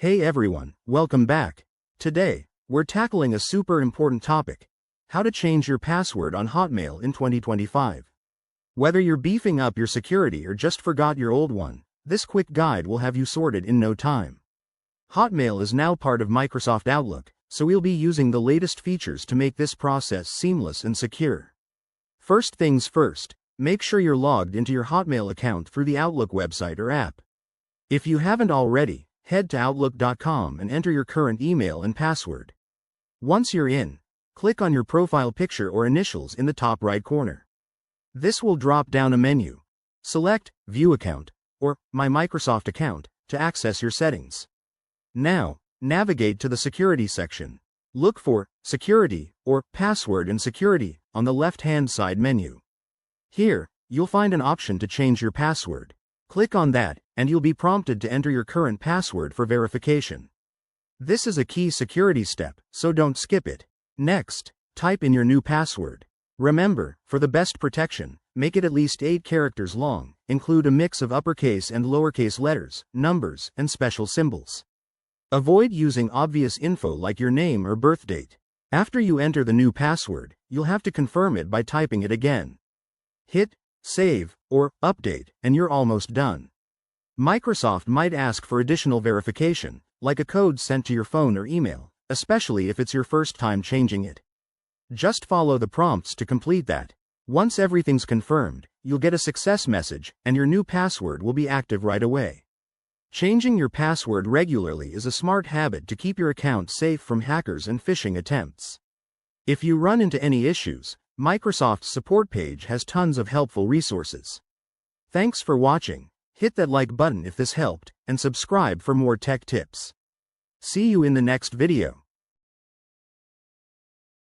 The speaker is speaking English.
Hey everyone, welcome back. Today, we're tackling a super important topic: how to change your password on Hotmail in 2025. Whether you're beefing up your security or just forgot your old one, this quick guide will have you sorted in no time. Hotmail is now part of Microsoft Outlook, so we'll be using the latest features to make this process seamless and secure. First things first, make sure you're logged into your Hotmail account through the Outlook website or app. If you haven't already, head to Outlook.com and enter your current email and password. Once you're in, click on your profile picture or initials in the top right corner. This will drop down a menu. Select View Account or My Microsoft Account to access your settings. Now, navigate to the Security section. Look for Security or Password and Security on the left-hand side menu. Here, you'll find an option to change your password. Click on that, and you'll be prompted to enter your current password for verification. This is a key security step, so don't skip it. Next, type in your new password. Remember, for the best protection, make it at least 8 characters long, include a mix of uppercase and lowercase letters, numbers, and special symbols. Avoid using obvious info like your name or birth date. After you enter the new password, you'll have to confirm it by typing it again. Hit Save or Update, and you're almost done. Microsoft might ask for additional verification, like a code sent to your phone or email, especially if it's your first time changing it. Just follow the prompts to complete that. Once everything's confirmed, you'll get a success message, and your new password will be active right away. Changing your password regularly is a smart habit to keep your account safe from hackers and phishing attempts. If you run into any issues, Microsoft's support page has tons of helpful resources. Thanks for watching. Hit that like button if this helped, and subscribe for more tech tips. See you in the next video.